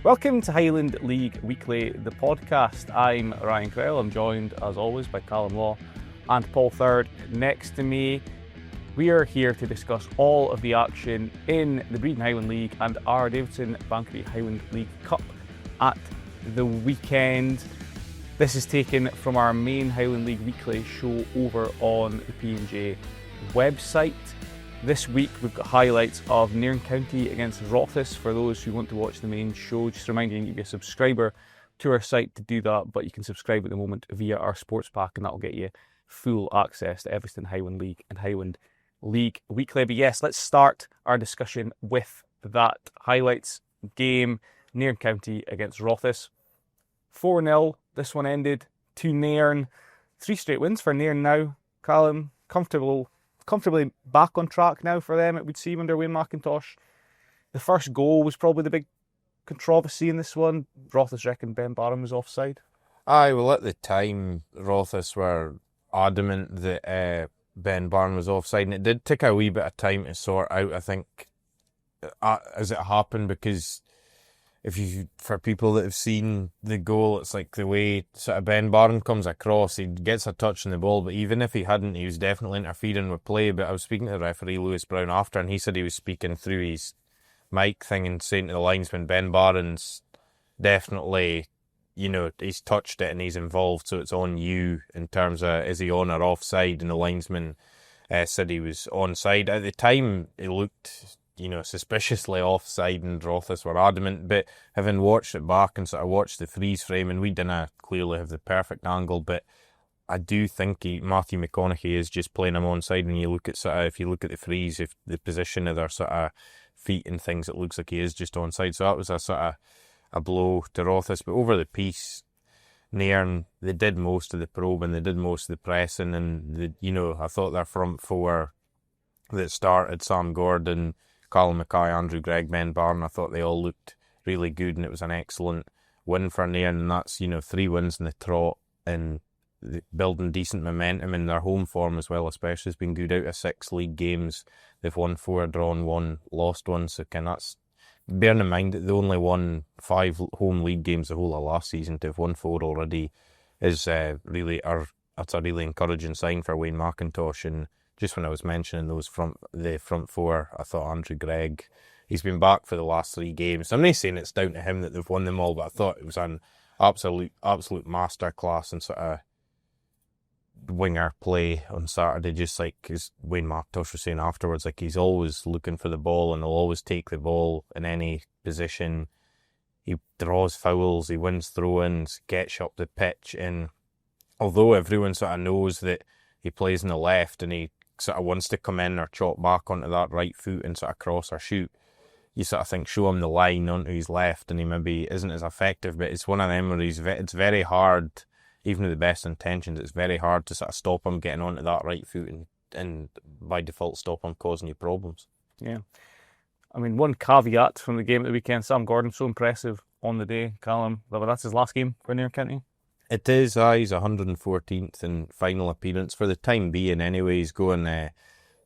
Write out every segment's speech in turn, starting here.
Welcome to Highland League Weekly, the podcast. I'm Ryan Cryle. I'm joined, as always, by Callum Law and Paul Third next to me. We are here to discuss all of the action in the Breedon Highland League and our Davidson Bankery Highland League Cup at the weekend. This is taken from our main Highland League Weekly show over on the P&J website. This week we've got highlights of Nairn County against Rothes for those who want to watch the main show. Just reminding you to be a subscriber to our site to do that, but you can subscribe at the moment via our sports pack and that will get you full access to everything Highland League and Highland League Weekly. But yes, let's start our discussion with that highlights game. Nairn County against Rothes. 4-0, this one ended to Nairn. 3 straight wins for Nairn now. Callum, comfortably back on track now for them, it would seem, under Wayne MacIntosh. The first goal was probably the big controversy in this one. Rothes reckoned Ben Barham was offside. Aye, well, at the time, Rothes were adamant that Ben Barham was offside, and it did take a wee bit of time to sort out, I think, as it happened, because for people that have seen the goal, it's like the way sort of Ben Barham comes across, he gets a touch on the ball, but even if he hadn't, he was definitely interfering with play. But I was speaking to the referee, Lewis Brown, after, and he said he was speaking through his mic thing and saying to the linesman, Ben Barham's definitely, he's touched it and he's involved, so it's on you in terms of, is he on or offside? And the linesman said he was onside. At the time, it looked suspiciously offside, and Rothes were adamant, but having watched it back and sort of watched the freeze frame, and we didn't clearly have the perfect angle, but I do think Matthew McConaughey is just playing him onside. When you look at if you look at the freeze, if the position of their sort of feet and things, it looks like he is just onside. So that was a sort of a blow to Rothes. But over the piece, Nairn, they did most of the probing, they did most of the pressing, and I thought their front four that started, Sam Gordon, Callum Mackay, Andrew Gregg, Ben Barham, I thought they all looked really good, and it was an excellent win for Nairn, and that's 3 wins in the trot and building decent momentum in their home form as well, especially has been good. Out of 6 league games, they've won 4, drawn 1, lost 1, so that's bearing in mind that they only won 5 home league games the whole of last season. To have won 4 already is that's a really encouraging sign for Wayne MacIntosh. And just when I was mentioning the front 4, I thought Andrew Gregg, he's been back for the last 3 games. I'm not saying it's down to him that they've won them all, but I thought it was an absolute masterclass and sort of winger play on Saturday. Just like as Wayne MacIntosh was saying afterwards, like he's always looking for the ball and he'll always take the ball in any position. He draws fouls, he wins throw-ins, gets up the pitch, and although everyone sort of knows that he plays on the left and he sort of wants to come in or chop back onto that right foot and sort of cross or shoot, you sort of think, show him the line onto his left, and he maybe isn't as effective. But it's one of them where it's very hard, even with the best intentions, it's very hard to sort of stop him getting onto that right foot and by default stop him causing you problems. Yeah. I mean, one caveat from the game at the weekend, Sam Gordon, so impressive on the day. Callum, that's his last game for Nairn County. It is, he's 114th and final appearance for the time being anyway. He's going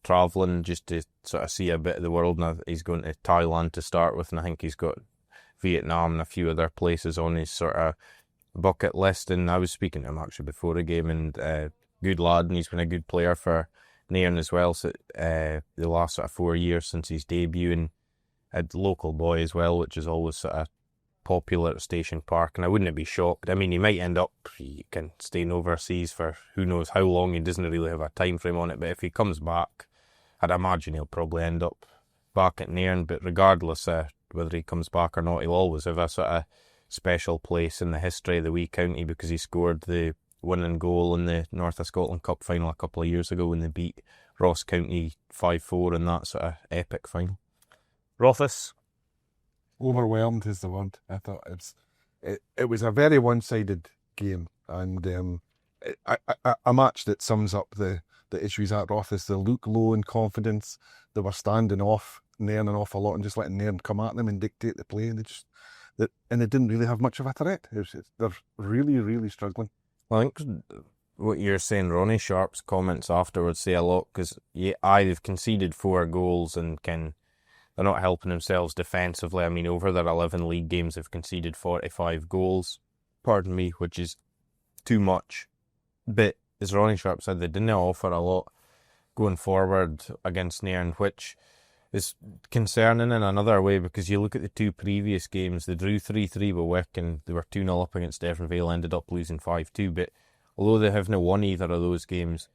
travelling just to sort of see a bit of the world. Now he's going to Thailand to start with, and I think he's got Vietnam and a few other places on his sort of bucket list. And I was speaking to him actually before the game, and good lad, and he's been a good player for Nairn as well. So the last sort of 4 years since his debut, and a local boy as well, which is always sort of popular at Station Park. And I wouldn't be shocked. I mean, he might end up staying overseas for who knows how long. He doesn't really have a time frame on it, but if he comes back, I'd imagine he'll probably end up back at Nairn. But regardless whether he comes back or not, he'll always have a sort of special place in the history of the wee county, because he scored the winning goal in the North of Scotland Cup final a couple of years ago when they beat Ross County 5-4 in that sort of epic final. Rothes? Overwhelmed is the word. I thought it was a very one-sided game, and a match that sums up the issues at Rothes. They look low in confidence. They were standing off Nairn an awful lot and just letting Nairn come at them and dictate the play, and they didn't really have much of a threat. They're really, really struggling. I think what you're saying, Ronnie Sharp's comments afterwards say a lot, because they've conceded 4 goals and they're not helping themselves defensively. I mean, over their 11 league games, they've conceded 45 goals, which is too much. But as Ronnie Sharp said, they didn't offer a lot going forward against Nairn, which is concerning in another way, because you look at the two previous games, they drew 3-3 with Wick and they were 2-0 up against Devonvale, ended up losing 5-2. But although they haven't won either of those games,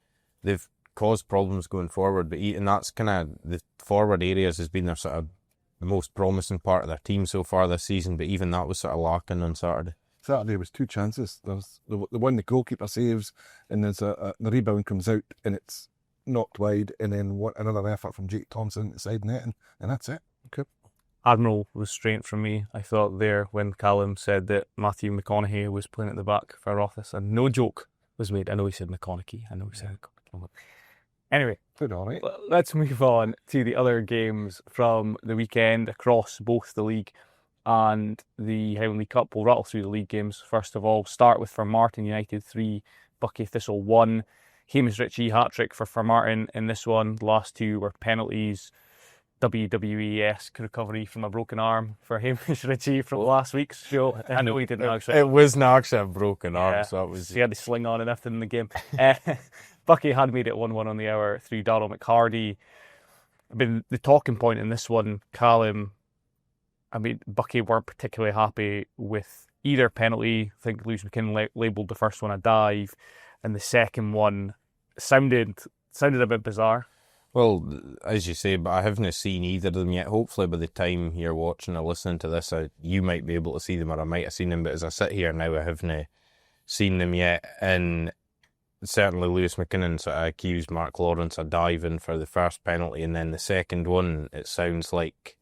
they've caused problems going forward. But and that's kind of the forward areas has been their sort of the most promising part of their team so far this season. But even that was sort of lacking on Saturday. Saturday was two chances. There's the one the goalkeeper saves, and there's the rebound comes out and it's knocked wide, and then another effort from Jake Thompson inside net, and that's it. Okay. Admiral restraint from me, I thought, there when Callum said that Matthew McConaughey was playing at the back for Rothes, and no joke was made. I know he said McConaughey. Anyway, all right. Let's move on to the other games from the weekend across both the league and the Highland League Cup. We'll rattle through the league games first of all. Start with Formartine United 3, Buckie Thistle 1. Hamish Ritchie hat-trick for Formartine in this one. The last two were penalties. WWE-esque recovery from a broken arm for Hamish Ritchie from last week's show. I know he didn't actually. It wasn't actually a broken arm, so it was. He had the sling on and everything in the game. Buckie had made it 1-1 on the hour through Darryl McHardy. I mean, the talking point in this one, Callum, I mean, Buckie weren't particularly happy with either penalty. I think Lewis McKinnon labelled the first one a dive, and the second one sounded a bit bizarre. Well, as you say, but I haven't seen either of them yet. Hopefully by the time you're watching or listening to this, you might be able to see them, or I might have seen them, but as I sit here now, I haven't seen them yet. And certainly Lewis McKinnon sort of accused Mark Lawrence of diving for the first penalty, and then the second one, it sounds like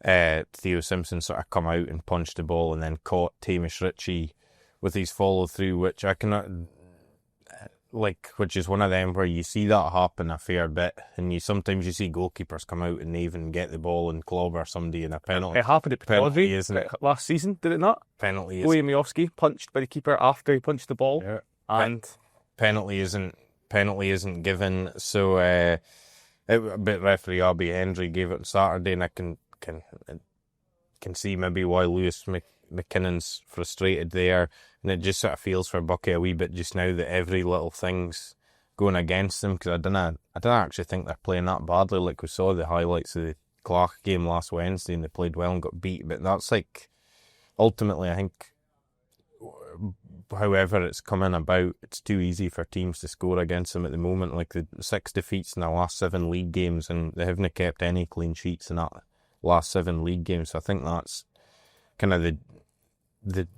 Theo Simpson sort of come out and punched the ball and then caught Hamish Ritchie with his follow-through, which I cannot... which is one of them where you see that happen a fair bit, and sometimes you see goalkeepers come out and they even get the ball and clobber somebody in a penalty. It happened at Penalty last season, did it not? Penalty is Boyemiowski punched by the keeper after he punched the ball, and penalty isn't given. So, but referee Abby Hendry gave it on Saturday, and I can see maybe why Lewis McKinnon's frustrated there. And it just sort of feels for Buckie a wee bit just now that every little thing's going against them, because I don't actually think they're playing that badly. Like we saw the highlights of the Clark game last Wednesday and they played well and got beat, but that's like, ultimately I think, however it's coming about, it's too easy for teams to score against them at the moment. Like the 6 defeats in the last 7 league games, and they haven't kept any clean sheets in that last 7 league games, so I think that's kind of the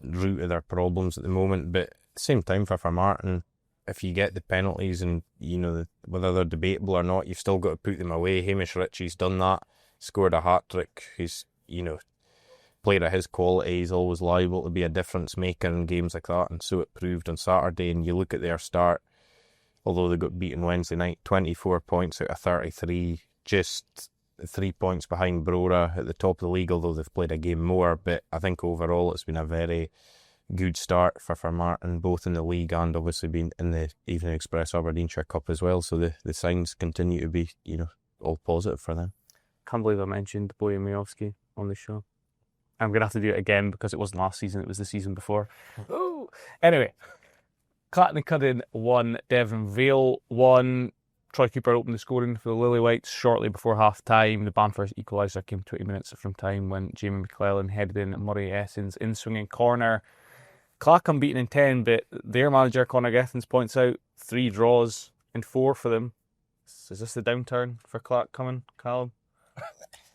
root of their problems at the moment. But at the same time, for Formartine, if you get the penalties and whether they're debatable or not, you've still got to put them away. Hamish Ritchie's done that, scored a hat-trick. He's player of his quality, he's always liable to be a difference maker in games like that, and so it proved on Saturday. And you look at their start, although they got beaten Wednesday night, 24 points out of 33, just 3 points behind Brora at the top of the league, although they've played a game more. But I think overall it's been a very good start for Formartine, both in the league and obviously been in the Evening Express Aberdeenshire Cup as well. So the signs continue to be, all positive for them. Can't believe I mentioned Boyemiowski on the show. I'm going to have to do it again because it wasn't last season, it was the season before. Oh. Anyway, Clattenacudden 1, Devonvale 1. Troy Cooper opened the scoring for the Lilywhites shortly before half-time. The Banfers equaliser came 20 minutes from time when Jamie McClellan headed in Murray Essens in swinging corner. Clack unbeaten in 10, but their manager, Conor Gethens, points out 3 draws in 4 for them. Is this the downturn for Clack coming, Callum?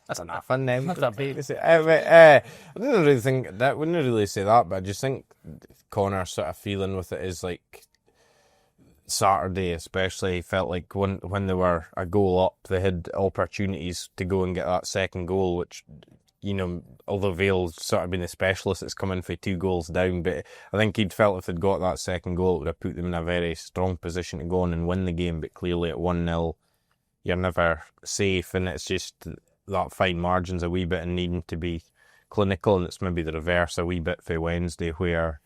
That's enough on them. That's a bit. I didn't really think that. Wouldn't really say that, but I just think Connor's sort of feeling with it is like Saturday, especially, felt like when they were a goal up, they had opportunities to go and get that second goal, which, although Vale's sort of been the specialist, it's come in for 2 goals down, but I think he'd felt if they'd got that second goal, it would have put them in a very strong position to go on and win the game. But clearly at 1-0, you're never safe, and it's just that fine margin's a wee bit and needing to be clinical, and it's maybe the reverse a wee bit for Wednesday, where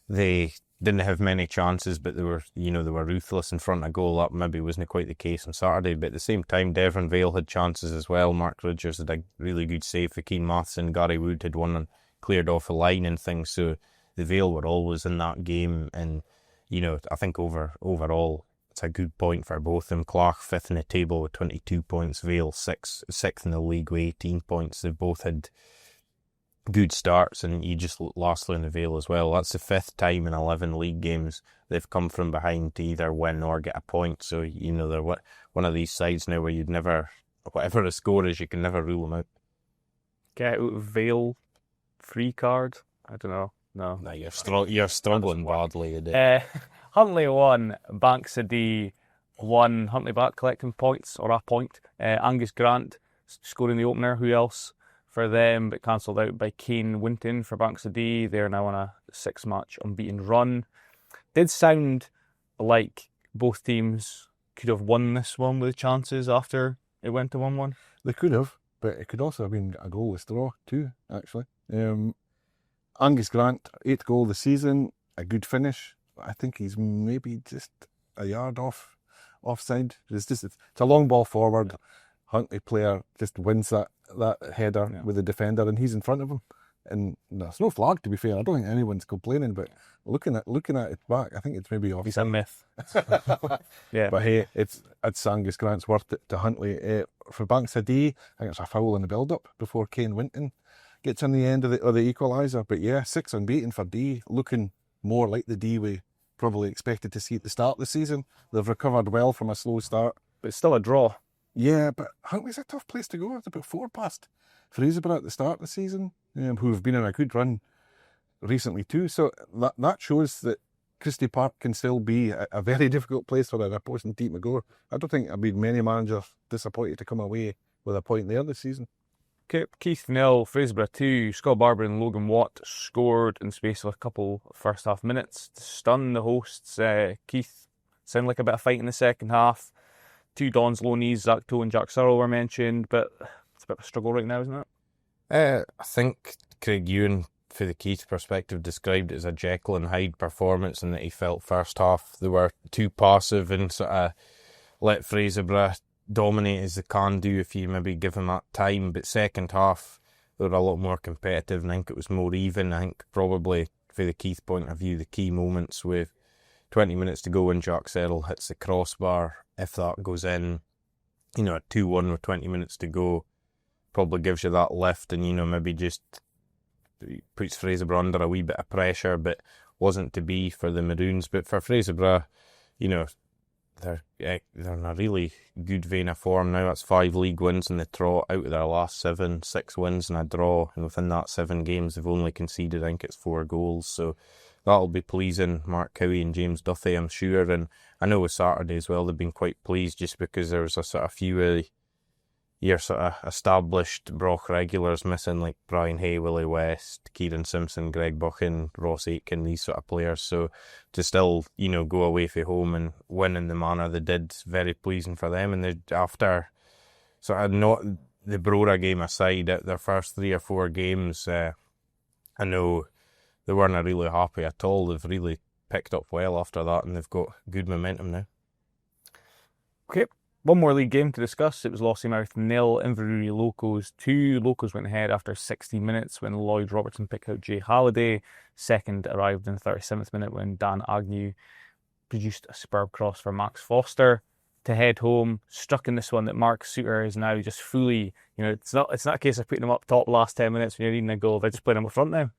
they didn't have many chances, but they were ruthless in front of goal. That maybe wasn't quite the case on Saturday, but at the same time, Devon Vale had chances as well. Mark Ridgers had a really good save for Keane Matheson. Gary Wood had one and cleared off a line and things, so the Vale were always in that game, and I think overall it's a good point for both of them. Clark 5th in the table with 22 points, Vale 6th in the league with 18 points. They both had good starts, and you just look lastly in the Vale as well. That's the 5th time in 11 league games they've come from behind to either win or get a point. So they're one of these sides now where you'd never, whatever the score is, you can never rule them out. Get out of Vale free card? I don't know. No, you're struggling badly today. Huntly won, Banks a D won. Huntly back collecting points, or a point. Angus Grant scoring the opener. Who else for them? But cancelled out by Kane Winton for Banks a D. They're now on a 6-match unbeaten run. Did sound like both teams could have won this one with chances after it went to 1-1. They could have, but it could also have been a goalless draw too, actually. Angus Grant, 8th goal of the season, a good finish. I think he's maybe just a yard offside. It's a long ball forward. Huntley player just wins that header with the defender, and he's in front of him. And there's no flag, to be fair. I don't think anyone's complaining, but looking at it back, I think it's maybe offside. He's a myth. Yeah. But hey, it's Angus Grant's worth it to Huntley. For Banks a D, I think it's a foul in the build-up before Kane Winton gets in the end of the equaliser. But yeah, 6 unbeaten for D, looking more like the D we probably expected to see at the start of the season. They've recovered well from a slow start. But it's still a draw. Yeah, but Huntley's a tough place to go. It's about 4 past Fraserburgh at the start of the season, who have been in a good run recently too. So that shows that Christie Park can still be a very difficult place for an opposing team to go. I don't think I've been many managers disappointed to come away with a point there this season. Keith 0, Fraserburgh 2. Scott Barber and Logan Watt scored in the space of a couple of first half minutes to stun the hosts. Keith sounded like a bit of fight in the second half. 2 Dons loanees, Zach Toe and Jack Searle were mentioned, but it's a bit of a struggle right now, isn't it? I think Craig Ewan, for the Keith perspective, described it as a Jekyll and Hyde performance, and that he felt first half they were too passive and sort of let Fraserburgh dominate as they can do if you maybe give them that time. But second half they were a lot more competitive, and I think it was more even. I think probably for the Keith point of view, the key moments with 20 minutes to go when Jack Searle hits the crossbar, if that goes in, a 2-1 with 20 minutes to go, probably gives you that lift, and maybe just puts Fraserburgh under a wee bit of pressure, but wasn't to be for the Maroons. But for Fraserburgh, they're in a really good vein of form now. That's 5 league wins in the trot out of their last 7, 6 wins and a draw, and within that 7 games they've only conceded, I think it's 4 goals, so that'll be pleasing. Mark Cowie and James Duthie, I'm sure, and I know with Saturday as well they've been quite pleased, just because there was a sort of few of your sort of established Broch regulars missing, like Brian Hay, Willie West, Kieran Simpson, Greg Buchan, Ross Aitken, these sort of players. So to still, go away from home and win in the manner they did, very pleasing for them. And after sort of not the Brora game aside, their first 3 or 4 games, I know they weren't really happy at all. They've really picked up well after that, and they've got good momentum now. Okay. One more league game to discuss. It was Lossiemouth 0, Inverurie Locos 2. Locos went ahead after 60 minutes when Lloyd Robertson picked out Jay Halliday. Second arrived in the 37th minute when Dan Agnew produced a superb cross for Max Foster to head home. Struck in this one that Mark Suter is now just fully, it's not a case of putting him up top last 10 minutes when you're needing a goal. They're just playing him up front now.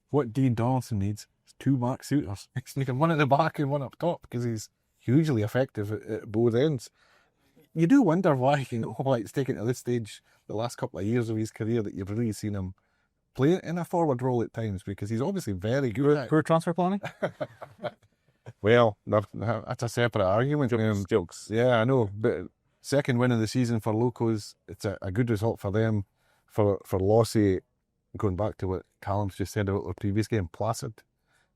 What Dean Donaldson needs is 2 Mark Suters. He can one at the back and one up top, because he's hugely effective at both ends. You do wonder why, it's taken to this stage the last couple of years of his career that you've really seen him play in a forward role at times, because he's obviously very good at it. Poor transfer planning? Well, that's a separate argument. Jokes. Yeah, I know. But second win of the season for Locos, it's a good result for them. For Lossie, going back to what Callum's just said about the previous game, placid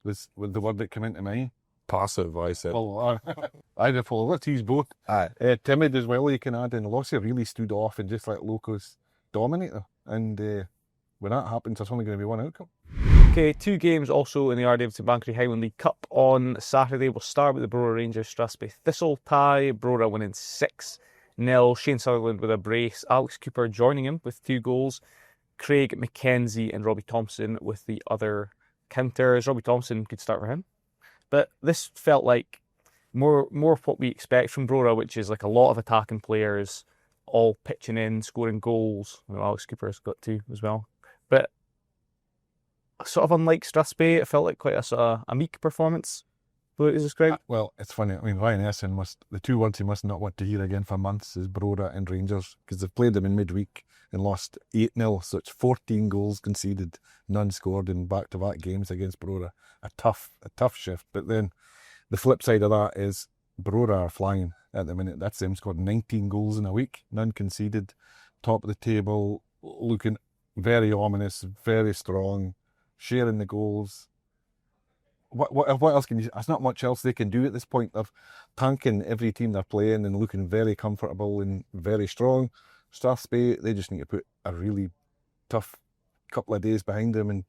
was the word that came into mind. Passive, I said. Well, either for let's use both. Timid as well, you can add, and Lossie really stood off and just let Locos dominate her. And when that happens, there's only going to be one outcome. Okay, 2 games also in the R. Davidson Bankery Highland League Cup on Saturday. We'll start with the Brora Rangers Strathspey Thistle tie. Brora winning 6-0. Shane Sutherland with a brace. Alex Cooper joining him with 2 goals. Craig McKenzie and Robbie Thompson with the other counters. Robbie Thompson, good start for him. But this felt like more of what we expect from Brora, which is like a lot of attacking players all pitching in, scoring goals. Alex Cooper's got 2 as well. But sort of unlike Strathspey, it felt like quite a sort of a meek performance. What is described? Well, it's funny. I mean, Ryan Essen the 2 words he must not want to hear again for months is Brora and Rangers, because they've played them in midweek and lost 8-0. So it's 14 goals conceded, none scored in back-to-back games against Brora. A tough shift. But then the flip side of that is Brora are flying at the minute. That's them scored 19 goals in a week, none conceded, top of the table, looking very ominous, very strong, sharing the goals. What else can you? There's not much else they can do at this point. They're tanking every team they're playing and looking very comfortable and very strong. Strathspey, they just need to put a really tough couple of days behind them and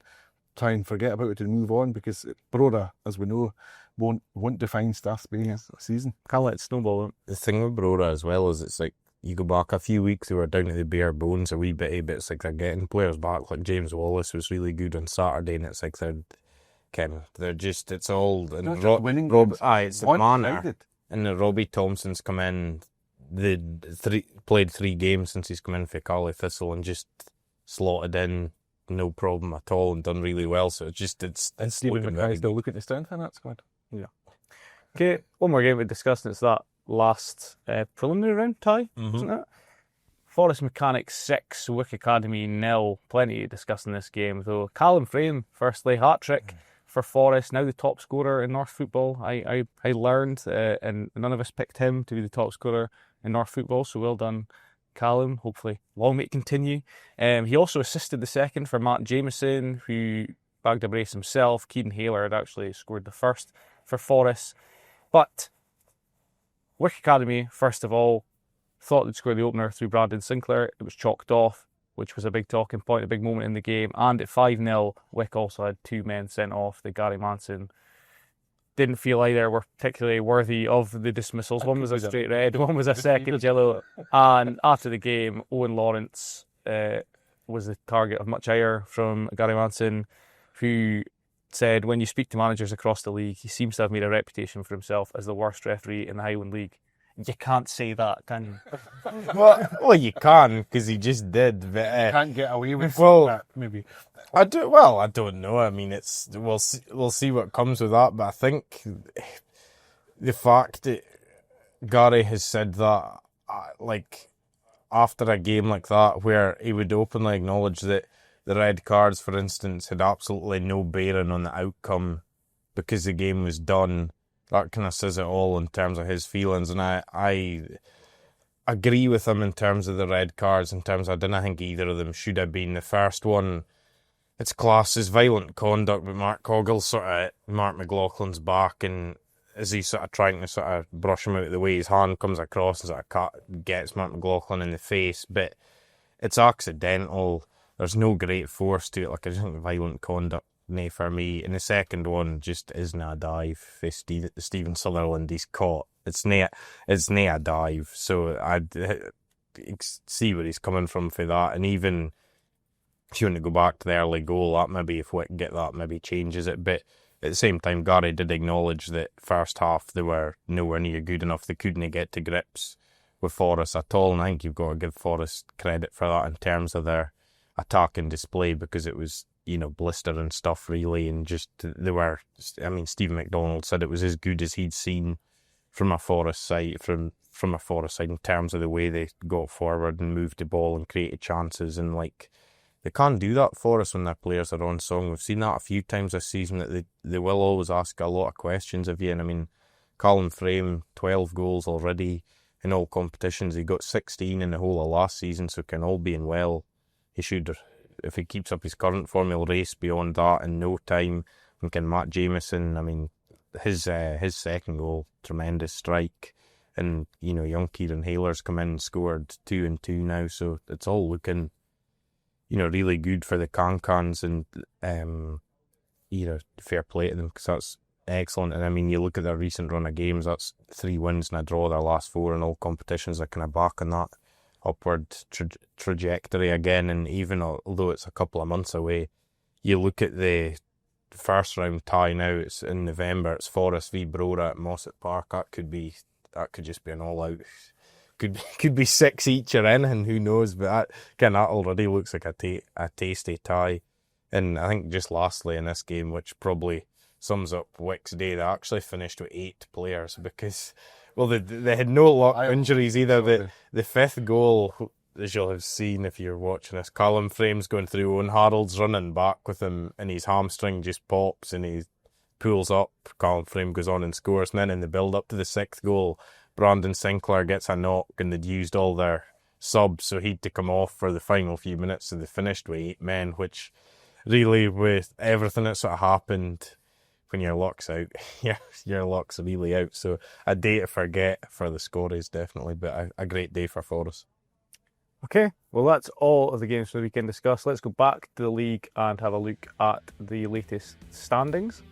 try and forget about it and move on, because Brora, as we know, won't define Strathspey this season. Can't let it snowball. The thing with Brora as well is it's like you go back a few weeks, they were down to the bare bones a wee bit, but it's like they're getting players back. Like James Wallace was really good on Saturday, and it's like they're just, it's all and winning. It's the manner. And the Robbie Thompson's come in. Played 3 games since he's come in for Buckie Thistle and just slotted in, no problem at all, and done really well. So it's Stephen McKay still looking to strengthen that squad. Yeah. Okay, one more game we discussed, and it's that last preliminary round tie, isn't it? Forest Mechanics 6, Wick Academy 0. Plenty to discuss in this game, though. Callum Frame, firstly, hat-trick for Forest, now the top scorer in North football. I learned, and none of us picked him to be the top scorer in North football, so well done, Callum. Hopefully long may it continue. He also assisted the second for Matt Jameson, who bagged a brace himself. Keaton Haler had actually scored the first for Forest. But Wick Academy, first of all, thought they'd score the opener through Brandon Sinclair. It was chalked off, which was a big talking point, a big moment in the game. And at 5-0, Wick also had 2 men sent off. The Gary Manson didn't feel either were particularly worthy of the dismissals. One was a straight red, one was a second yellow. And after the game, Owen Lawrence was the target of much ire from Gary Manson, who said, when you speak to managers across the league, he seems to have made a reputation for himself as the worst referee in the Highland League. You can't say that, can you? well, you can, because he just did. But, you can't get away with that, maybe. I don't know. I mean, we'll see what comes with that. But I think the fact that Gary has said that, like, after a game like that, where he would openly acknowledge that the red cards, for instance, had absolutely no bearing on the outcome because the game was done, that kind of says it all in terms of his feelings. And I agree with him in terms of the red cards, in terms of I didn't think either of them should have been. The first one, it's classed as violent conduct, but Mark Coggle's sort of Mark McLaughlin's back, and as he's sort of trying to sort of brush him out of the way, his hand comes across and sort of gets Mark McLaughlin in the face, but it's accidental. There's no great force to it. Like, I just think violent conduct, nay for me. And the second one just isn't a dive. Stephen Sutherland, he's caught. It's nae a dive. So I see where he's coming from for that. And even if you want to go back to the early goal, that maybe if we can get that, maybe changes it. But at the same time, Gary did acknowledge that first half they were nowhere near good enough. They couldn't get to grips with Forest at all. And I think you've got to give Forest credit for that in terms of their attack and display, because it was, blister and stuff really, and just they were. I mean, Stephen McDonald said it was as good as he'd seen from a Forest side, from a Forest side in terms of the way they got forward and moved the ball and created chances, and like they can't do that for us when their players are on song. We've seen that a few times this season, that they will always ask a lot of questions of you. And I mean, Callum Frame, 12 goals already in all competitions. He got 16 in the whole of last season, so can all being well, he should, if he keeps up his current form, he'll race beyond that in no time. And can Matt Jameson, I mean, his second goal, tremendous strike. And, young Kieran Haler's come in and scored 2 and 2 now, so it's all looking, really good for the Cancans. And fair play to them, because that's excellent. And I mean, you look at their recent run of games, that's 3 wins and a draw their last 4 in all competitions. They're kind of back on that upward trajectory again. And even although it's a couple of months away, you look at the first round tie now, it's in November, it's Forest v Brora at Mossett Park. That could just be an all out, could be 6 each or anything, who knows. But that already looks like a tasty tie. And I think just lastly in this game, which probably sums up Wick's day, they actually finished with 8 players, because, well, they had no lock injuries either. The 5th goal, as you'll have seen if you're watching this, Callum frames going through, and Harold's running back with him, and his hamstring just pops and he pulls up. Callum frame goes on and scores, and then in the build up to the 6th goal, Brandon Sinclair gets a knock, and they'd used all their subs, so he'd to come off for the final few minutes, so they finished with 8 men, which really, with everything that sort of happened, when your luck's out, your luck's really out. So a day to forget for the Scories, definitely, but a great day for Forest. Okay, well, that's all of the games for the weekend discussed. Let's go back to the league and have a look at the latest standings.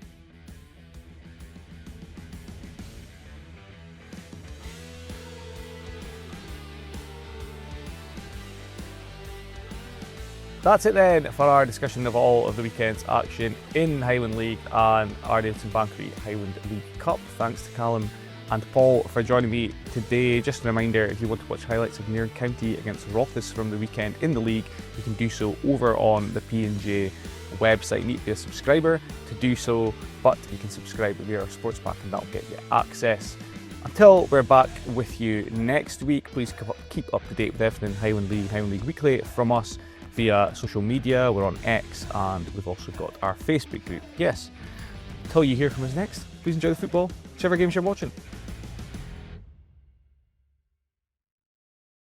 That's it then for our discussion of all of the weekend's action in Highland League and our Davidson Bankery Highland League Cup. Thanks to Callum and Paul for joining me today. Just a reminder, if you want to watch highlights of Nairn County against Rothes from the weekend in the league, you can do so over on the P&J website. You need to be a subscriber to do so, but you can subscribe via our sports pack and that'll get you access. Until we're back with you next week, please keep up to date with everything Highland League Weekly from us via social media. We're on X and we've also got our Facebook group. Yes, until you hear from us next, please enjoy the football, whichever games you're watching.